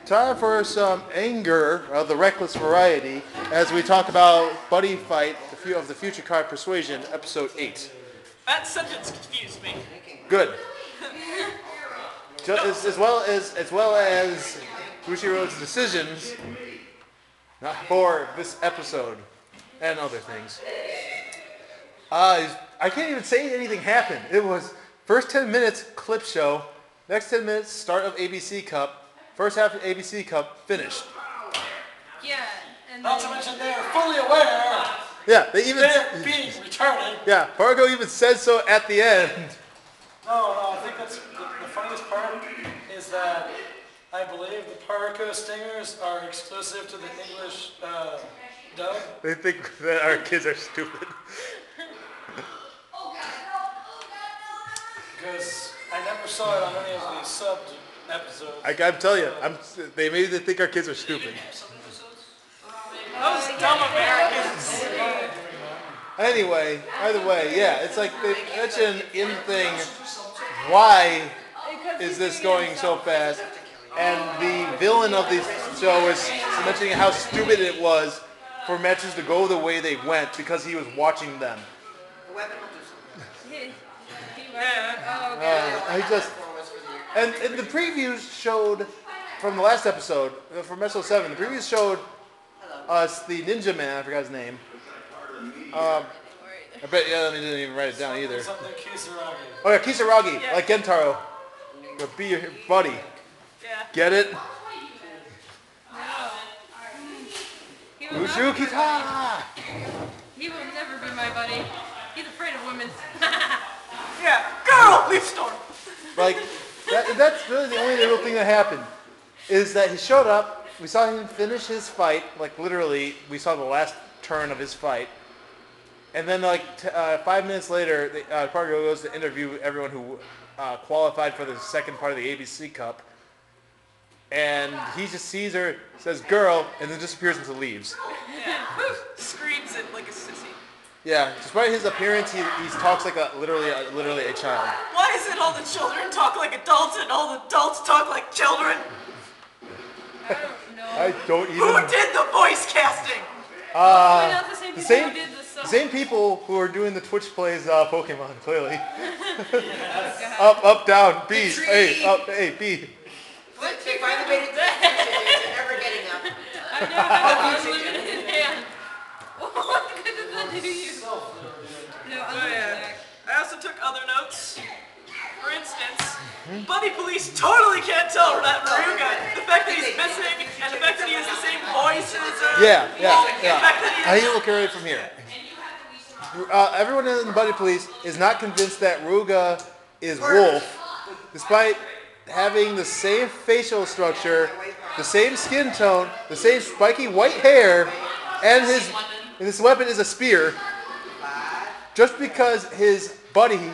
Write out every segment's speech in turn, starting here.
Time for some anger of the reckless variety as we talk about Buddyfight, of the Future Card Persuasion, Episode 8. That sentence confused me. Good. As well as Bushiroad's decisions for this episode and other things. I can't even say anything happened. It was first 10 minutes clip show, next 10 minutes start of ABC Cup. First half of ABC Cup finished. Yeah, and not to mention they are fully aware. Yeah, they're being retarded. Yeah, Fargo even said so at the end. No, I think that's the funniest part is that I believe the Parco stingers are exclusive to the English dub. They think that our kids are stupid. Because I never saw it on any of these subbed episodes. I'm telling you, they think our kids are stupid. Those dumb Americans. Anyway, either way, yeah, it's like they mention in the thing, why is this going so fast? And the villain of the show is mentioning how stupid it was for matches to go the way they went because he was watching them. And the previews showed, from the last episode, from episode 7, the previews showed us the ninja man, I forgot his name. I bet he didn't even write it down either. Something Kisaragi. Oh yeah, Kisaragi, yeah. Like Gentaro. Be your buddy. Yeah. Get it? No. Ushu Kita! He will never be my buddy. He's afraid of women. Yeah, girl, leaf storm. Like, that's really the only real thing that happened. Is that he showed up, we saw him finish his fight, like literally, we saw the last turn of his fight. And then like 5 minutes later, Pargo goes to interview everyone who qualified for the second part of the ABC Cup. And he just sees her, says girl, and then disappears into leaves. Yeah, screams it like a sissy. Yeah, despite his appearance, he talks like literally a child. Why is it all the children talk like adults and all the adults talk like children? I don't know. I don't even... Who did the voice casting? Not the same people who did the same people who are doing the Twitch plays Pokemon, clearly. Yes. Up, down, B, A, up, A, B. What? They finally made it to the it's never getting up. I know how unlimited hand. What good does that do you? No, I also took other notes. For instance, Buddy Police totally can't tell that Maruga. The fact that he's missing and the fact that he has the same voice as Yeah. The fact that I will carry it from here. Everyone in the Buddy Police is not convinced that Ruga is Wolf, despite having the same facial structure, the same skin tone, the same spiky white hair, and his weapon is a spear. Just because his buddy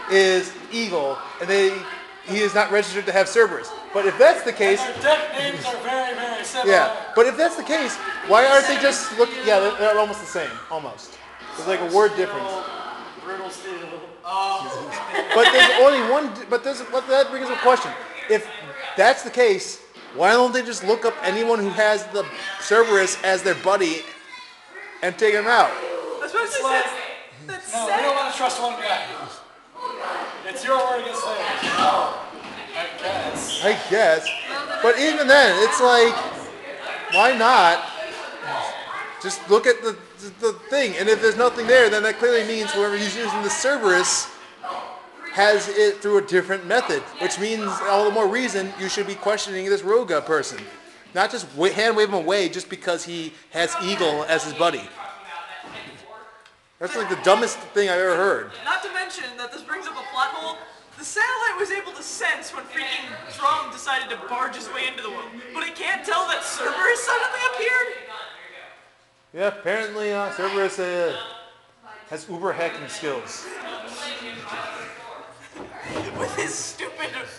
is Eagle and he is not registered to have Cerberus. But if that's the case, their deck names are very, very similar. Yeah. But if that's the case, why aren't they just looking? Yeah, they're almost the same, almost. There's like a word difference. Brutal steel. But there's only one. But that brings up a question. If that's the case, why don't they just look up anyone who has the Cerberus as their buddy and take him out? That's what it says. No, we don't want to trust one guy. It's your word against theirs. I guess. But even then, it's like, why not just look at the thing? And if there's nothing there, then that clearly means whoever he's using the Cerberus has it through a different method, which means all the more reason you should be questioning this Roga person. Not just hand wave him away just because he has Eagle as his buddy. That's like the dumbest thing I've ever heard. Not to mention that this brings up a plot hole. The satellite was able to sense when freaking Drum decided to barge his way into the world, but it can't tell that Cerberus suddenly appeared? Yeah, apparently Cerberus has uber hacking skills. With his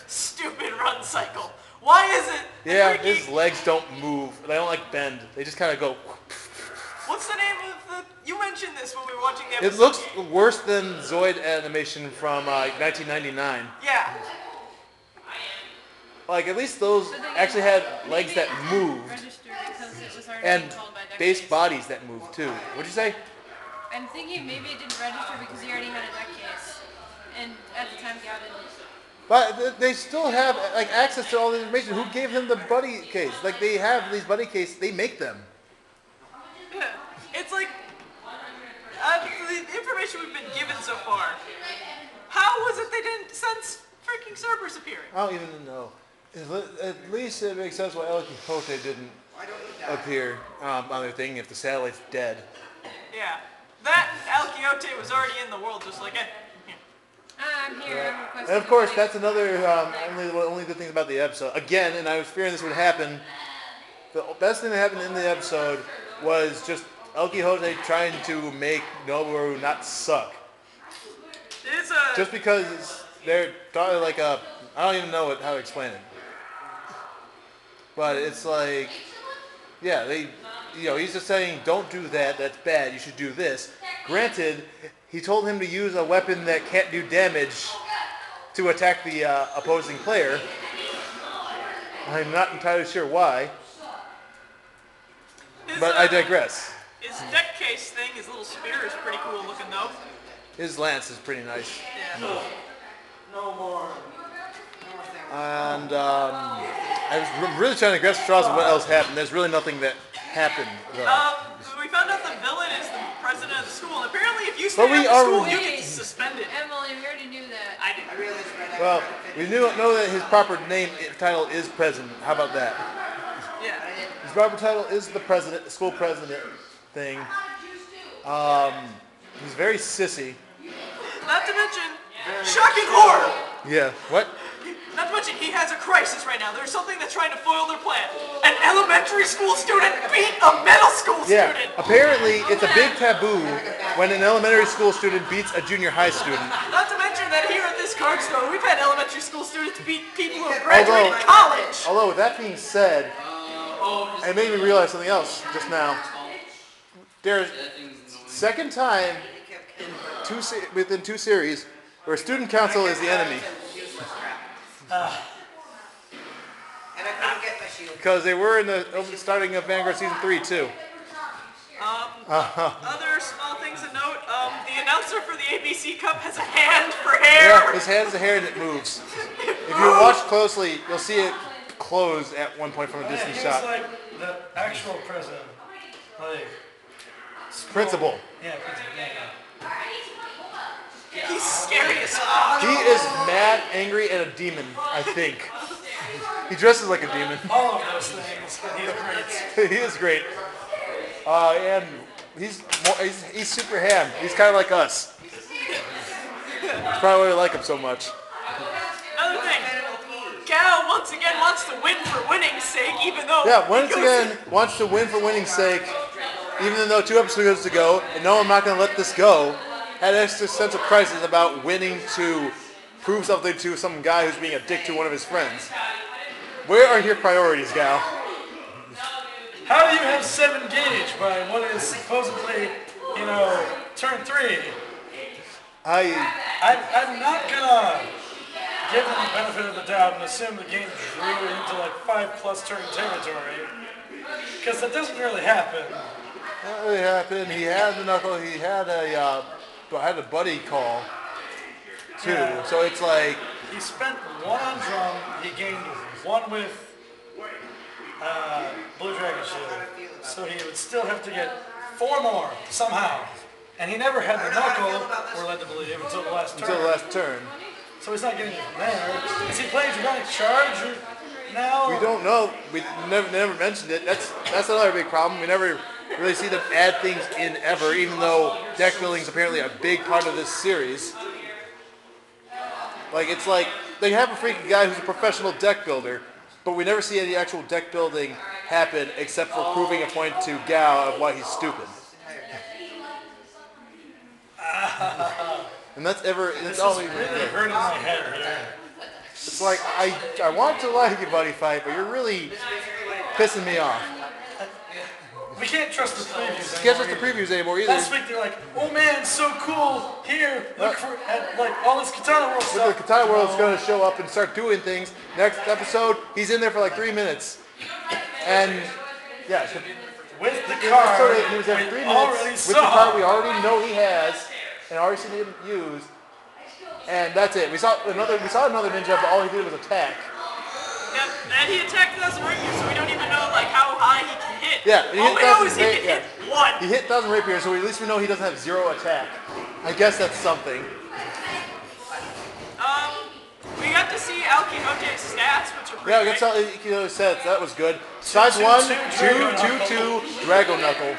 stupid run cycle. Why is it? Yeah, his legs don't move. They don't like bend. They just kind of go. What's the name of the... You mentioned this when we were watching the episode. It looks worse than Zoid animation from 1999. Yeah. like at least those But they actually didn't- had legs that moved Register because it was already and called by deck base case. bodies that moved too. What'd you say? I'm thinking maybe it didn't register because he already had a deck case, and at the time Gal didn't. But they still have like access to all the information. Who gave them the buddy case? Like they have these buddy cases. They make them. Yeah. It's like the information we've been given so far. How was it they didn't sense freaking Cerberus appearing? I don't even know. At least it makes sense why El Quixote didn't appear on their thing if the satellite's dead. Yeah. That El Quixote was already in the world, just like it. I'm here. I'm requesting. And of course, a that's another only good thing about the episode. Again, and I was fearing this would happen. The best thing that happened in the episode was just El Quixote trying to make Noboru not suck. It's Just because they're totally like a, I don't even know how to explain it. But it's like, yeah, he's just saying, don't do that, that's bad, you should do this. Granted, he told him to use a weapon that can't do damage to attack the opposing player. I'm not entirely sure why, but I digress. His deck case thing, his little spear is pretty cool looking though. His lance is pretty nice. Yeah. And I was really trying to grasp straws of what else happened. There's really nothing that happened, though. We found out the villain is the president of the school, and apparently if you But stay we at the school, already- you get suspended. Emily, we already knew that. I did. Well, we know that his proper title is president. How about that? Yeah. His proper title is the president, school president thing. He's very sissy. Not to mention, shocking horror! Yeah. What? Not to mention, he has a crisis right now. There's something that's trying to foil their plan. An elementary school student beat a middle school Yeah. student! Apparently, it's a big taboo when an elementary school student beats a junior high student. Not to mention that here at this card store, we've had elementary school students beat people who have graduated college! Although, with that being said, it made me realize something else just now. There's second time within two series where student council is the enemy. And I couldn't get my shield. Because they were in the starting of Vanguard Season 3, too. Other small things to note, the announcer for the ABC Cup has a hand for hair! Yeah, his hand is a hair and it moves. If you watch closely, you'll see it close at one point from a distant He was shot. like the actual president. Like, Principal. yeah, principal. Yeah. He's scary as fuck. He is mad, angry, and a demon, I think. He dresses like a demon. All of those things. He's great. He is great. And he's super ham. He's kind of like us. That's probably why we like him so much. Another thing, Gal once again wants to win for winning's sake, even though Yeah, once again, wants to win for winning's sake, even though 2 episodes ago, and no, I'm not going to let this go, had an existential crisis about winning to prove something to some guy who's being a dick to one of his friends. Where are your priorities, Gal? How do you have 7 gauge by what is supposedly, turn 3? I'm not gonna give them the benefit of the doubt and assume the game drew into like 5+ turn territory, because that doesn't really happen. That really happened. He had the knuckle. He had a buddy call too. Yeah. So it's like He spent 1 on drum. He gained 1 with Blue Dragon Shield, so he would still have to get 4 more somehow. And he never had the knuckle, we're led to believe, until the last turn. until the last turn. So he's not getting it from there. Is he playing Dragonic Charge or now? We don't know. We never mentioned it. That's another big problem. We never really see them add things in ever, even though deck building is apparently a big part of this series. Like it's like they have a freaking guy who's a professional deck builder, but we never see any actual deck building happen except for proving a point to Gao of why he's stupid. And that's all we really hurting my head here. It's like I want to like you, Buddyfight, but you're really pissing me off. We can't trust the previews anymore. You can't trust the previews anymore either. Last week they're like, oh man, so cool. Here, look for like all this Katana World stuff. The Katana World's going to show up and start doing things. Next episode, he's in there for like 3 minutes. And, yeah. With the card, He was there for 3 we minutes already with saw. the card we already know he has and already seen him use. And that's it. We saw another ninja, but all he did was attack. Yep, and he attacked us rapier, so we don't even know like how high he can hit. Yeah, and he all hit we know is 1,000 he can hit one. He hit 1,000 rapier, so at least we know he doesn't have 0 attack. I guess that's something. We got to see El Quijote's stats, which are pretty Yeah, we great. got to tell sets. That was good. Size 1, 2, 2, Drago Knuckle.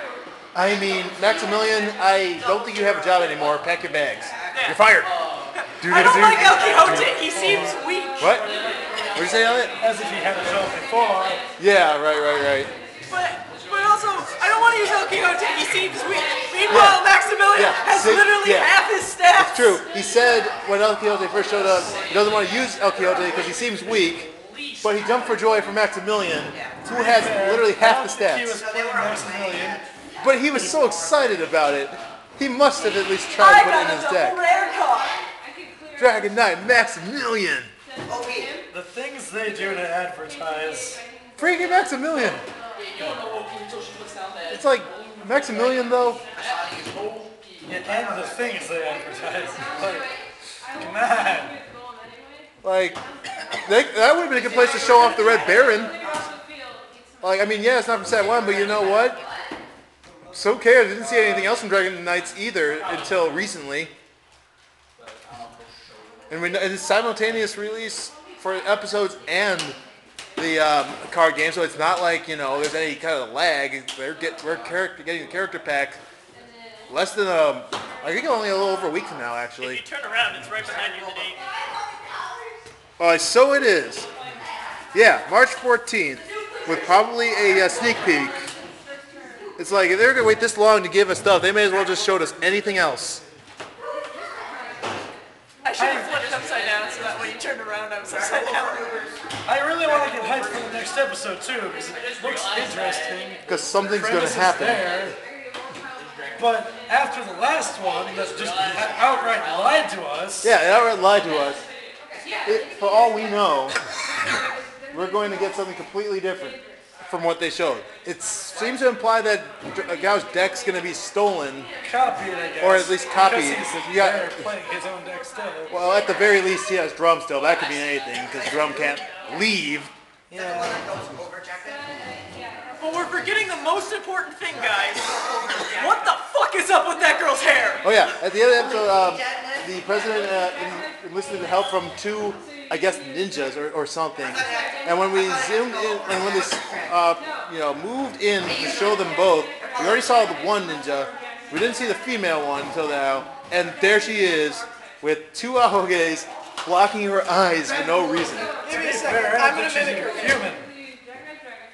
I mean, Maximilian, I don't think you have a job anymore. Pack your bags. Yeah. You're fired. I don't like El Quijote. He seems weak. What? What did you say on it? As if he had a job before. Yeah, right. But also, I don't want to use El Quijote. He seems weak. Meanwhile, Maximilian has literally half his stats. It's true. He said when El Quijote first showed up, he doesn't want to use El Quijote because he seems weak. But he jumped for joy for Maximilian, who has literally half the He was stats. playing Maximilian. But he was so excited about it. He must have at least tried to put it in his deck. rare card. Dragon Knight Maximilian. Okay. The things they do to advertise. Freaking Maximilian. It's like Maximilian though. Yeah, and the things they advertise. Like, come on. Like that would have been a good place to show off the Red Baron. Like, I mean, yeah, it's not from set 1, but you know what? So who cares? I didn't see anything else from Dragon Knights either until recently. And it's simultaneous release for episodes and the card game, so it's not like, you know, there's any kind of lag. We're getting the character pack less than I think only a little over a week from now, actually. If you turn around, it's right behind you in the date. So it is. Yeah, March 14th, with probably a sneak peek. It's like, if they're going to wait this long to give us stuff, they may as well just show us anything else. I should have flipped it upside down so that when you turned around, I was upside down. I really want to get hyped for the next episode too, because it looks interesting. Because something's going to Premise is happen. there. But after the last one, that just outright lied to us. Yeah, it outright lied to us. For all we know, we're going to get something completely different from what they showed. It seems to imply that Gao's deck's going to be stolen. Copied, I guess. Or at least copied. Because he's Yeah. there playing his own deck still. Well, at the very least, he has Drum still. That could mean anything, because Drum can't leave. Yeah. But we're forgetting the most important thing, guys. What the fuck is up with that girl's hair? Oh yeah, at the end of the episode, the president enlisted help from 2, I guess, ninjas or something. And when we zoomed in, and when they, moved in to show them both, we already saw the one ninja. We didn't see the female one until now. And there she is, with 2 ahoges blocking her eyes for no reason. Give me a second. I'm gonna mimic her. Human.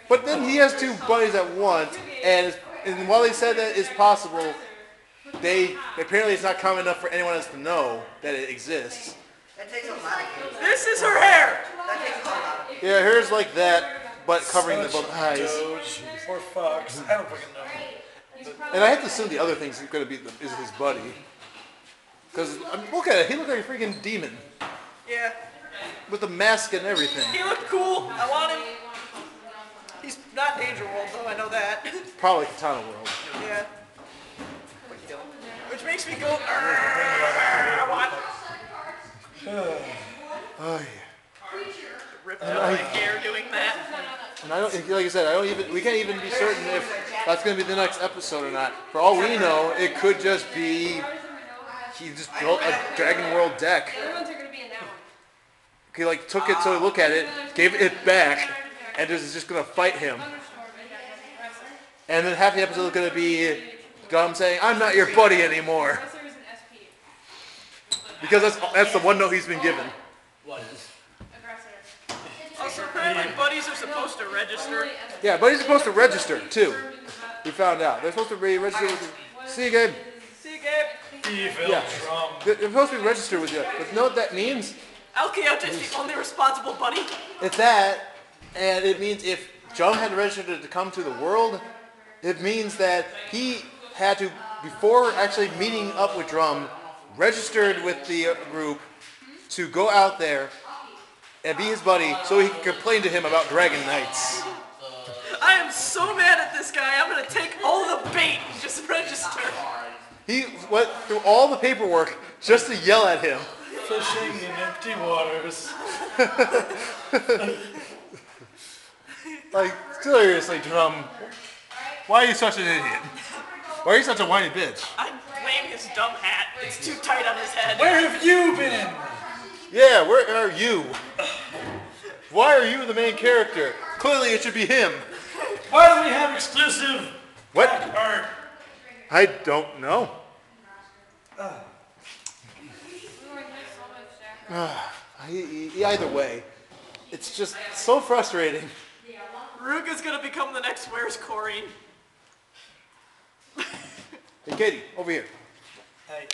But then he has 2 buddies at once, and while they said that it's possible, apparently it's not common enough for anyone else to know that it exists. That takes a lot of This is her hair. That takes a lot. Yeah, hers like that, but covering the both eyes. Doge or Fox. I don't fucking know. And I have to assume the other thing's going to be is his buddy. Because look at it, he looked like a freaking demon Yeah. with the mask and everything. He looked cool. I want him. He's not Danger World, though. I know that. Probably Katana World. Yeah. Which makes me go. I want. Oh yeah. Ripped out my hair doing that. And I don't, like I said, we can't even be certain if that's going to be the next episode or not. For all we know, it could just be he just built a Dragon World deck. He like took it so he look at it, gave it back, and is just going to fight him. And then half the episode is going to be Gum saying, "I'm not your buddy anymore," because that's the one note he's been given. Also, apparently buddies are supposed to register. Yeah, but he's supposed to register too. We found out they're supposed to be registered with. See you, Gabe. See you, Gabe. Evil Yeah. drum. They're supposed to be registered with you. But you know what that means? El Quijote is the only responsible buddy. It's that, and it means if Jum had registered to come to the world, It means that he had to, before actually meeting up with Drum, registered with the group to go out there and be his buddy so he could complain to him about Dragon Knights. I am so mad at this guy. I'm gonna take all the bait and just register. He went through all the paperwork just to yell at him. Fishing in empty waters. Like, seriously, Drum, why are you such an idiot? Why are you such a whiny bitch? I blame his dumb hat. It's too tight on his head. Where have you been? Yeah, where are you? Why are you the main character? Clearly it should be him. Why do we have exclusive What? back art? I don't know. Either way, it's just so frustrating. Ruga's gonna become the next Where's Corrine? Hey, Katie, over here. Hey,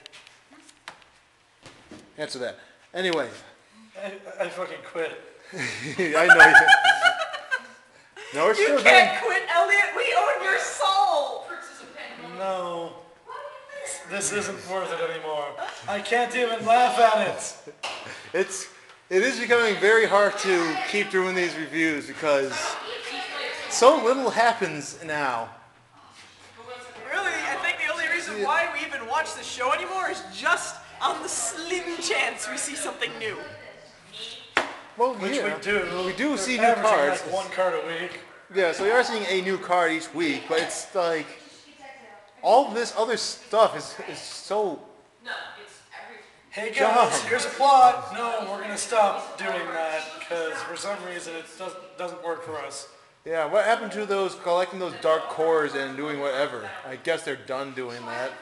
Answer that. Anyway, I fucking quit. I know you. No, we're You still can't quit, Elliot. We own your soul. No. This isn't worth it anymore. I can't even laugh at it. It is becoming very hard to keep doing these reviews because so little happens now. Really, I think the only reason why we even watch the show anymore is just on the slim chance we see something new. Well, Which yeah, we do. We do We're see new averaging cards. like 1 card a week. Yeah, so we are seeing a new card each week, but it's like all this other stuff is so. Hey John. guys, here's a plot. No, we're gonna stop doing that because for some reason it doesn't work for us. Yeah, what happened to those collecting those dark cores and doing whatever? I guess they're done doing that.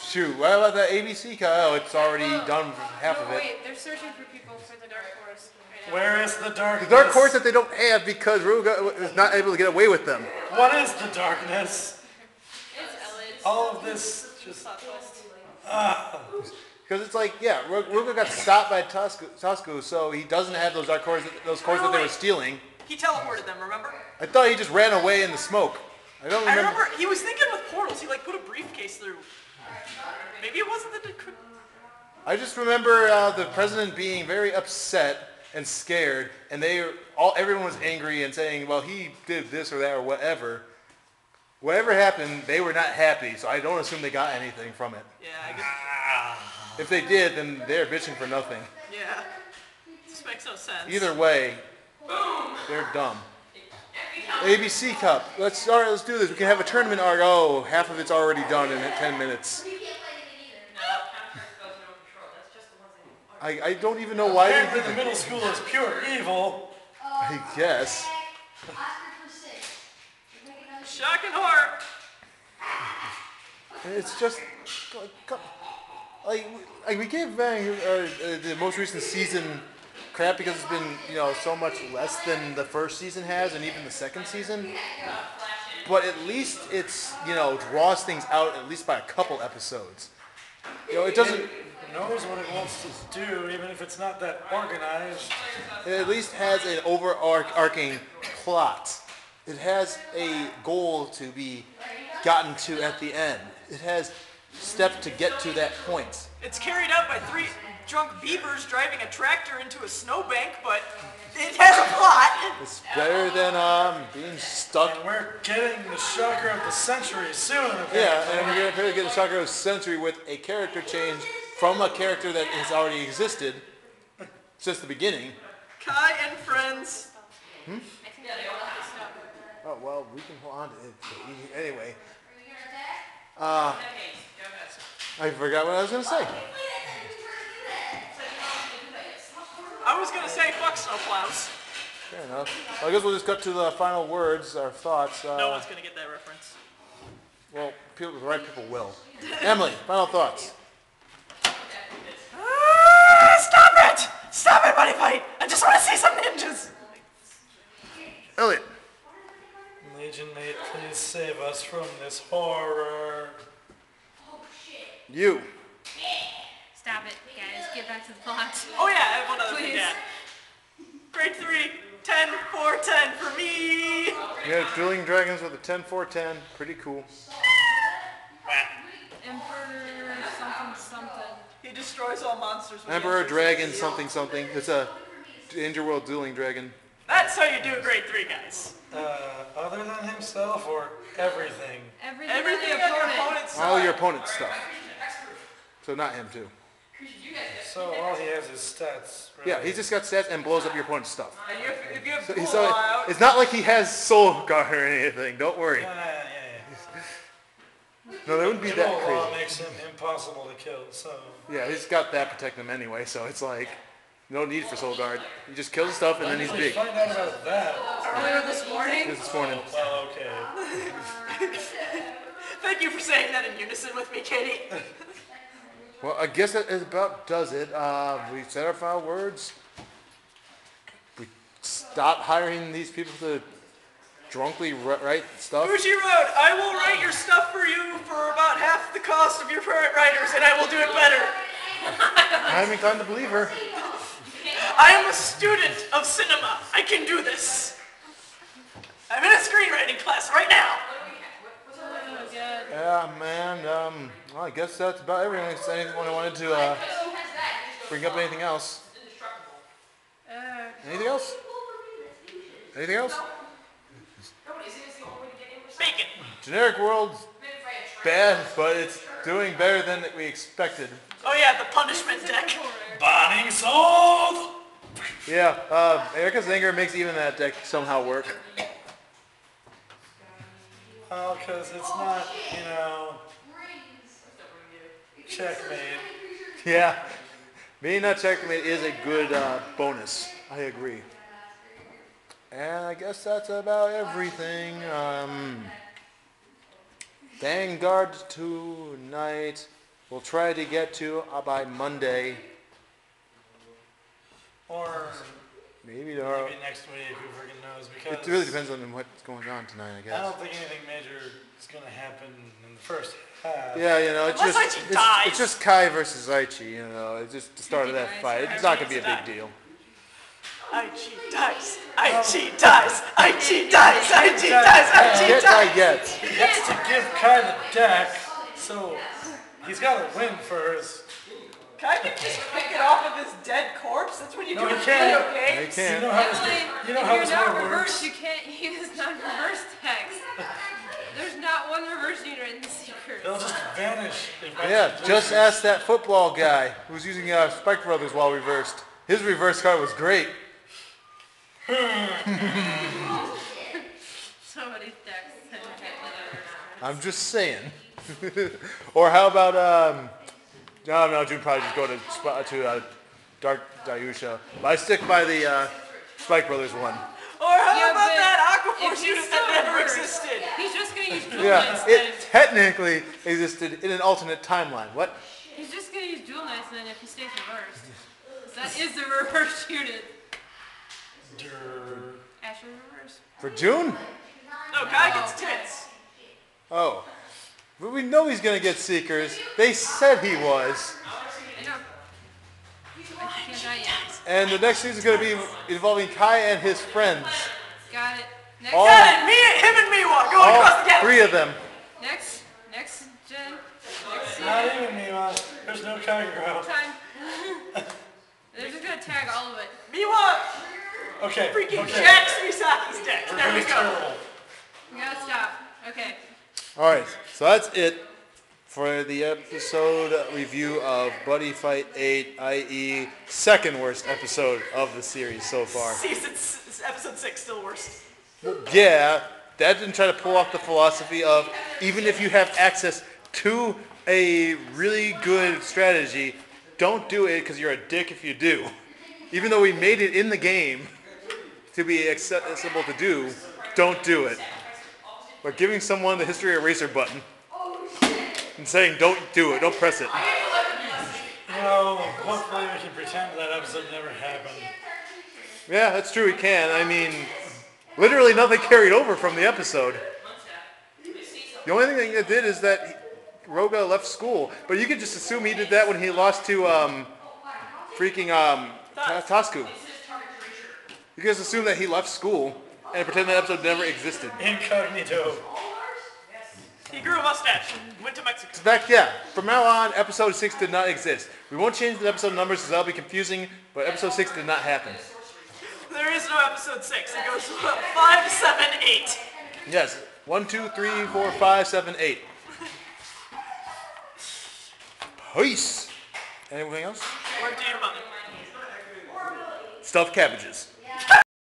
Shoot, what about that ABC card? Oh, it's already done half of it. Wait, they're searching for people for the Dark Forest right now. Where is the darkness? The dark cores that they don't have because Ruga is not able to get away with them. What is the darkness? It's Elliot's All of this just. plot twist. Because it's like, yeah, Ruga got stopped by Tusku, so he doesn't have those dark cores, that they were stealing. He teleported them, remember? I thought he just ran away in the smoke. I don't I remember. remember he was thinking with portals. He like put a briefcase through. Maybe it wasn't the. I just remember the president being very upset and scared, and everyone was angry and saying, well, he did this or that or whatever. Whatever happened, they were not happy, so I don't assume they got anything from it. Yeah, I guess. If they did, then they're bitching for nothing. Yeah. This makes no sense. Either way, they're dumb. ABC Cup. Let's do this. We can have a tournament arc. Oh, half of it's already done in 10 minutes. I don't even know why they Apparently did the it. middle school is pure evil. I guess. Shock and horror. It's just like we gave Bang the most recent season crap because it's been so much less than the first season has and even the second season. But at least it's draws things out at least by a couple episodes. It doesn't. It knows what it wants to do, even if it's not that organized. It at least has an overarching plot. It has a goal to be gotten to at the end. It has steps to get to that point. It's carried out by 3 drunk beavers driving a tractor into a snowbank, but it has a plot. It's better than being stuck. And we're getting the shocker of the century soon. Yeah, and we're going to get a shocker of the century with a character change from a character that has already existed since the beginning. Kai and friends. Oh, well, we can hold on to it. Anyway. I forgot what I was going to say. I was gonna say fuck snowplows. Fair enough. Well, I guess we'll just cut to the final words, our thoughts. No one's gonna get that reference. Well, the right people will. Emily, final thoughts. Stop it! Stop it, Buddyfight! I just want to see some ninjas! Elliot. Legion mate, please save us from this horror. You. Stop it, guys. Get back to the plot. Oh yeah, I have one other thing Please. to add. Grade 3, 10, 4, 10 for me. You have dueling dragons with a 10-4-10. Pretty cool. Emperor something. He destroys all monsters. With Emperor the dragon something. It's a Underworld dueling dragon. That's how you do grade 3, guys. Other than himself or everything? Everything on your opponent's side. All your opponent's stuff. So not him too. So all he has is stats. Really. Yeah, he's just got stats and blows up your opponent's stuff. And if you have So, Cool out, it's not like he has Soul Guard or anything. Don't worry. Yeah. No, that wouldn't be that Law crazy. makes him impossible to kill, so... Yeah, he's got that protecting him anyway, so it's like no need for Soul Guard. He just kills stuff and then he's big. Find out about that. Earlier this morning. This morning. Well, okay. thank you for saying that in unison with me, Katie. Well, I guess that about does it. We said our final words. We stopped hiring these people to drunkly write stuff. Fuji Road, I will write your stuff for you for about half the cost of your current writers, and I will do it better. I'm inclined to believe her. I am a student of cinema. I can do this. I'm in a screenwriting class right now. Oh, God. Yeah, man. Well, I guess that's about everything. Is there anything I wanted to bring up? Anything else? Anything else? Anything else? Bacon. Generic world's bad, but it's doing better than we expected. Oh yeah, the punishment deck. Burning Sword! Yeah, Erica's Anger makes even that deck somehow work. Well, because it's not, checkmate. Yeah, being not checkmate is a good bonus. I agree. And I guess that's about everything. Vanguard tonight. We'll try to get to by Monday. Or Maybe tomorrow. maybe next week, who freaking knows, because It really depends on what's going on tonight, I I guess. don't think anything major is going to happen in the first half. Yeah, it's Unless just Aichi dies. it's just Kai versus Aichi, It's just the start of that fight. It's not gonna be a big deal. Aichi dies. Aichi dies. Aichi dies. Aichi dies. Aichi Get dies. by gets. He gets to give Kai the deck, so he's got to win first. Kai can just pick it off of his dead corpse. That's what you No, do he in can't. video They games. can't. You know how If this you're not world reversed, works? you can't use non-reverse text. There's not one reverse unit in the secret. They'll just vanish. Yeah, just ask that football guy who's using Spike Brothers while reversed. His reverse card was great. Somebody's text. I'm just saying. Or how about no, June probably just go to Dark Dayusha. But I stick by the Spike Brothers one. Or how Yeah, about but that if Aquaforce he's unit still that never reversed, existed? He's just gonna use dual Yeah, knights. it technically existed in an alternate timeline. What? He's just gonna use dual knights then if he stays reversed. That is the reverse unit. Asher reverse. For June? No, Kai gets tits. Oh. But we know he's gonna get Seekers. They said he was. I know. I can't die yet. And the next season is gonna be involving Kai and his friends. Got it. Next. All- Got it. Him and Miwa going All across the galaxy. three of them. Next gen. Next Not even me, man. There's no Kagero. time. They're just gonna tag all of it. Miwa Okay. freaking okay. jacks Misaki's deck. We're There we really go. terrible. We gotta stop. Okay. Alright, so that's it for the episode review of Buddyfight 8, i.e. second worst episode of the series so far. Episode 6 still worst. Yeah, that didn't try to pull off the philosophy of even if you have access to a really good strategy, don't do it because you're a dick if you do. Even though we made it in the game to be accessible to do, don't do it. But giving someone the history eraser button and saying don't do it, don't press it. Hopefully we can pretend that episode never happened. Yeah, that's true, we can. I mean, literally nothing carried over from the episode. The only thing that did is that Roga left school, but you could just assume he did that when he lost to freaking Tasku. You guys assume that he left school and pretend that episode never existed. Incognito. He grew a mustache. Went to Mexico. In fact, yeah, from now on, episode 6 did not exist. We won't change the episode numbers because that'll be confusing, but episode 6 did not happen. There is no episode 6. It goes 5, 7, 8. Yes, 1, 2, 3, 4, 5, 7, 8. Peace. Anything else? Word to your mother. Stuffed cabbages.